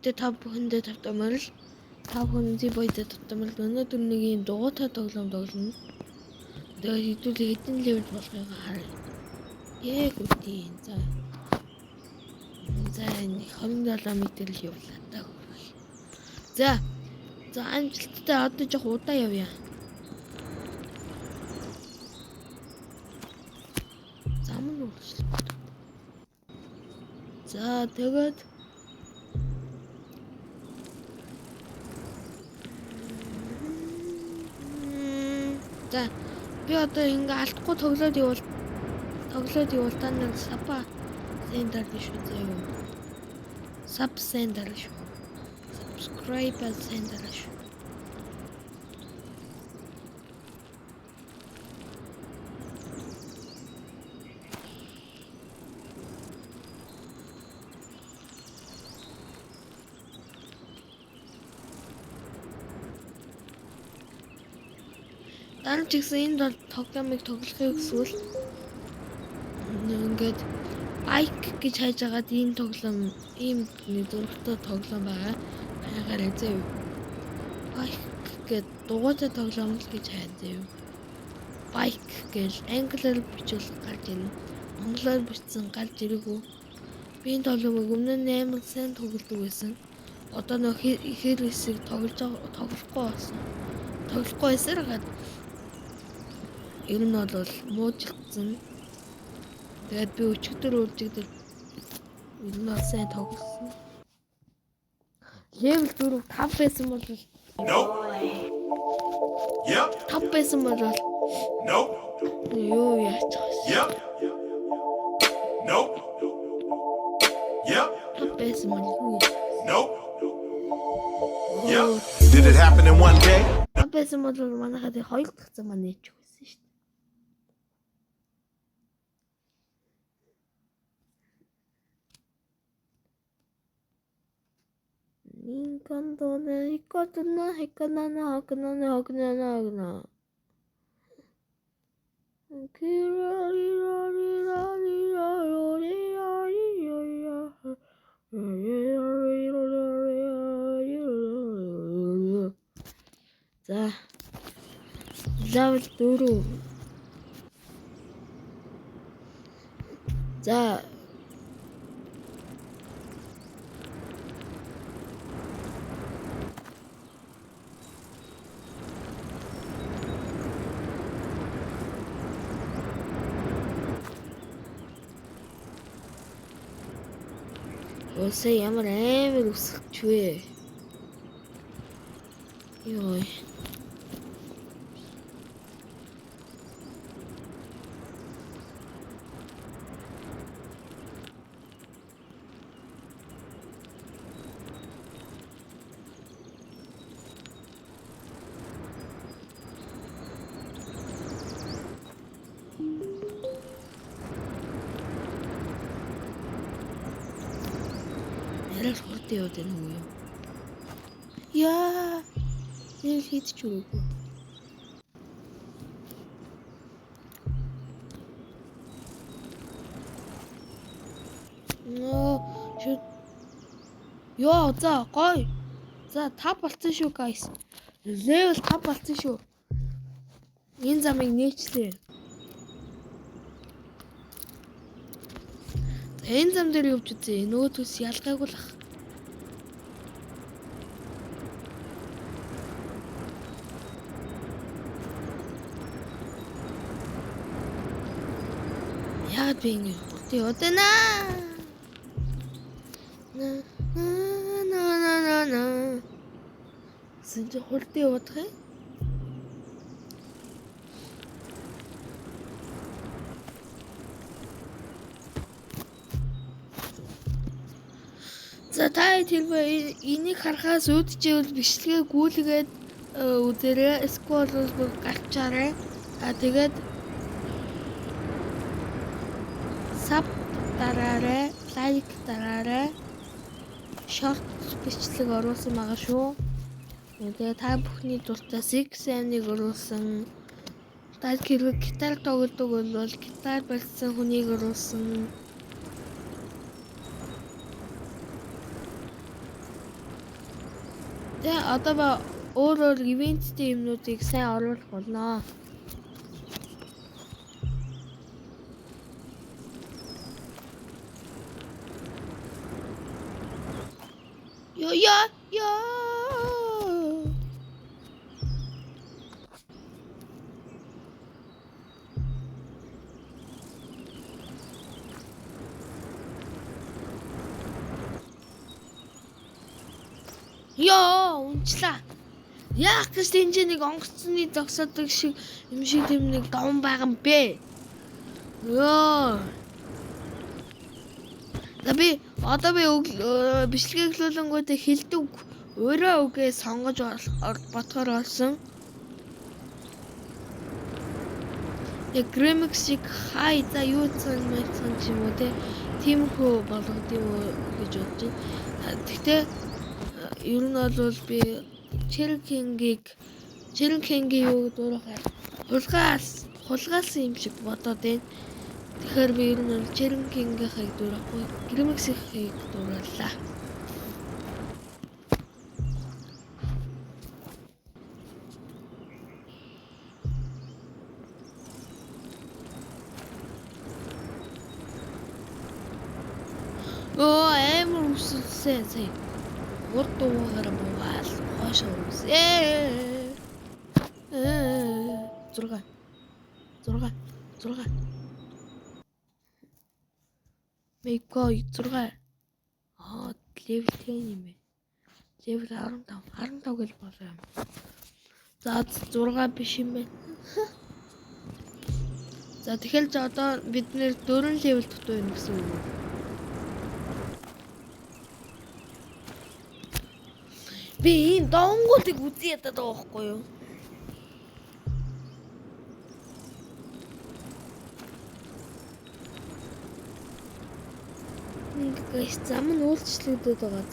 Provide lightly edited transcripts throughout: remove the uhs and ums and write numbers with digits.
Зибойд та бүхэндээ тавтамал та бүхэн Зибойд тавтамал өнөөдөр нэг юм дугуйтай тоглоом тоглоно. Тэгээд хэдүүлээ хэдэн левел болохыг харъя. Яг үгүй. За энэ 27 метр л явлаа та. За амжилттай одоо жоох удаа явъя. Зам нь үргэлжлэх. За тэгээд за би одоо ингээ алдахгүй тоглоод явуул та нэг сапа сендер шүү заяа. Sub sender шүү. Subscribe sender шүү. Дараа ч гэсэн энд бол тоглоомыг тоглохыг эсвэл ингээд байк гэж хайж агаад энэ тоглоом ийм зургтай тоглоом байгаа. Байгаарай заяа. Байк гэдэг дугуйтай тоглоом л гэж хайж заяа. Байк гэж англиар бичвэл гарч ирнэ. Монголоор бичсэн гарч ирээгүй. Би энэ тоглоомыг өмнө нь амар сайн тоглодог байсан. Одоо нөх ихэр хэсэг тоглохгүй болсон. Тоглохгүй эсэргээд ер нь бол муужилтсан. Тэгээд би өчигдөр үржигдэл ер нь сайн тоглосон. Level 4 5 байсан бол Yep. 5 байсан бол Nope. Юу яач вэ? Yep. Nope. Yep. 5 байсан бол Nope. Yep. Did it happen in one day? 5 байсан бол манайхад 2 дахь зам маань нээч. 인간도는 있거든요. 자, level 4. 자. 요새 ямар амар үсгэж вэ? Йой. Ярал хурд яваад байна уу юу? Яа. Ил хийдч үгүй. Шүт. Йоо, за гой. За 5 болцсон шүү guys. Level 5 болцсон шүү. Энэ замыг нээчлээ. Энэ зам дээр явж үзье. Нөөдөөс ялгаагүй л ах. Яагаад би ингэ хурдан яваад байна? Сэнж хурдан явах юм? За та хэлбэ энийг харахаас үүдчээвэл бичлэгээ гүйлгээд үзээрэй. Сквал бол гарчаарай. Тэгээд саб дараарай, лайк дараарай. Шорт бичлэг оруулсан байгаа шүү. Тэгээд та бүхний дуртай Six-ыг оруулсан. Та хэрэг гитар тоглодог бол гитар барьсан хүнийг оруулсан. Тэ одоо ба өөр ивенттэй юмнуудыг сайн оруулах болно. Яа. Яа, унчлаа. Яах гэж тэнцэнийг онгоцны зогсоодог шиг юм шиг тэм нэг даван байгаа юм бэ? Яа. Би одоо бичлэгэглүүлэнгүүтээ хилдэг өөрөө үгээ сонгож бодохоор болсон. Яг Grimix-ийг хай за юу цан ч юм уу тиймэрхүү болгох юм уу гэж бодож байна. Гэхдээ ер нь бол би Cherry-King-ийн юу дуурайхаар хулгаалсан юм шиг бодоод байна. Тэгэхээр би ер нь Cherry-King-ийг дуурайхгүй, Grimix-ийг дуурайлаа. Амар үсэлсэн сая. Урд дуугаар буугаал хойш үсээ. 6 Мейко 6 левел 10 юм бэ. Левел 15 гэж болоо юм. За 6 биш юм байна. За тэгэхээр одоо бид нэр 4 левел дутуу юм гэсэн үг. Би энэ донгуудыг үзье ядаад байгаа байхгүй юу? Гайс зам нь уулзчлагдаад байгаа.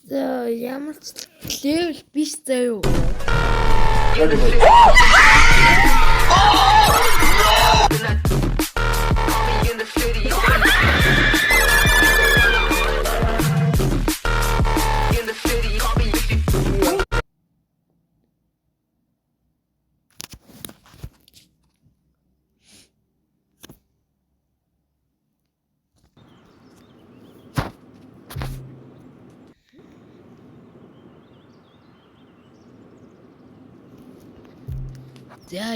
За ямар ч левел биш заяа. За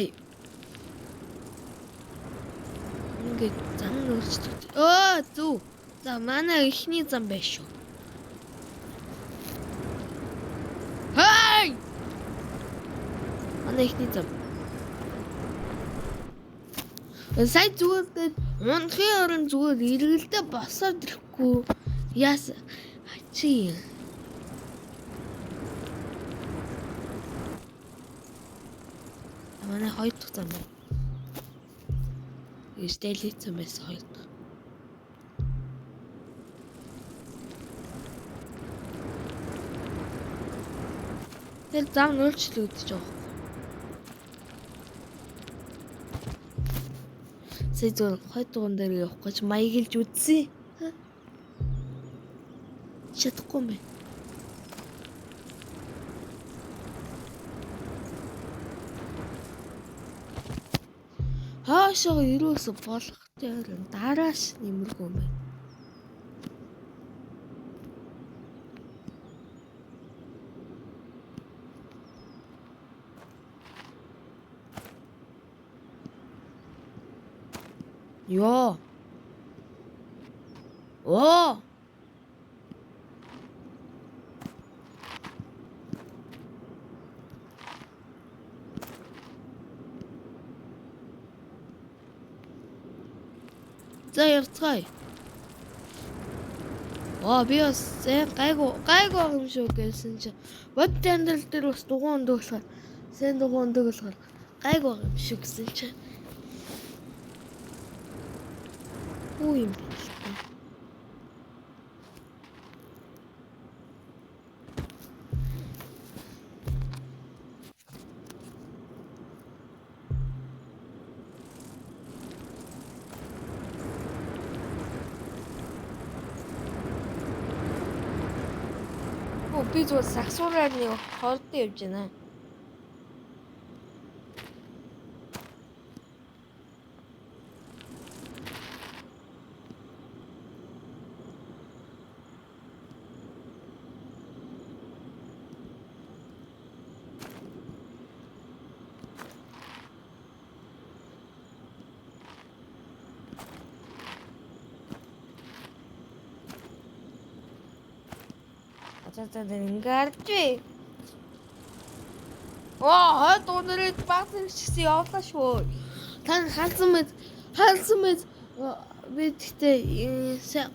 ингээд зам нөрчдөг. Зү. За манай ихний зам байна шүү. Хай! Манай ихний зам. Сая зүгээр унтхын орон зүгээр эргэлдээ босоод ирэхгүй. Яас чи манай хоёр дахь зам байна. Стелицэн байсан хоёр дахь. Тэр зам нөлчлөгдөж байгаа. Сая зөв хой дуган дээр явах гэж маяглж үзье. Чадахгүй юм байна. Хаашаа ерөөсө болох дээр дарааш нэмэргүй юм байна. Ёо. Оо. За явцгаая. Би бас гайгүй юм шүү гэсэн чи. Бод тандал дээр бас дугуун өндөглөхөр. Сэн дугуун өндөглөхөр. Гайгүй юм шүү гэсэн чи. Юу юм бэ? Би зүгээр саксуураар нэг хоолтой явж байна. За ингээд. Хойд өнөрөд багсан гिचсэн явлаа шүү. Тань хаалсан мэд би тэгтээ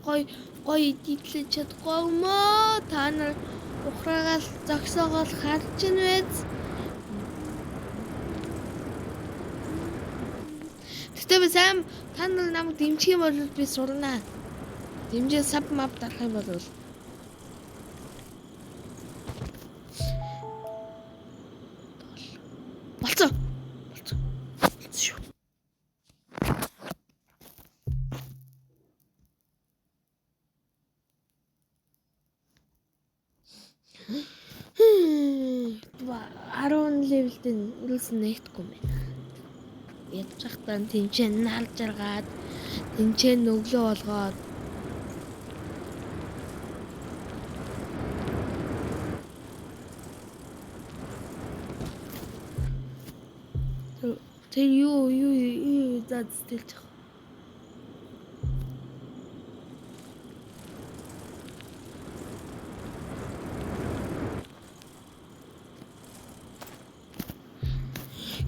гоё идэлж чадахгүй мó. Та нар ухраагаал зогсоогоол харж ин байз. Тэгтээ би сайн та нар намайг дэмжих юм бол би сурнаа. Дэмжээ саб мап дарах юм бол болцоо шүү. Ба 10 левелтэй үлсэн нэгтгэхгүй юм байна. Ядчихтаа тэнцэн наалж аргаад тэнцэн өглөө болгоод тэр юу зад стэлж байгаа.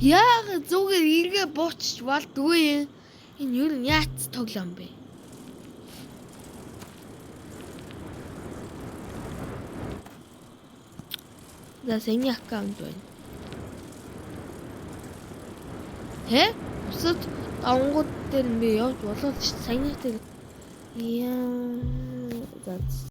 Яагаад зүгээр эргээ буучч болдгүй юм? Энэ юу яац тоглоом бэ? За саяны аккаунт байна. Бусад давангууд дээр би явж болоод саяны дээр. За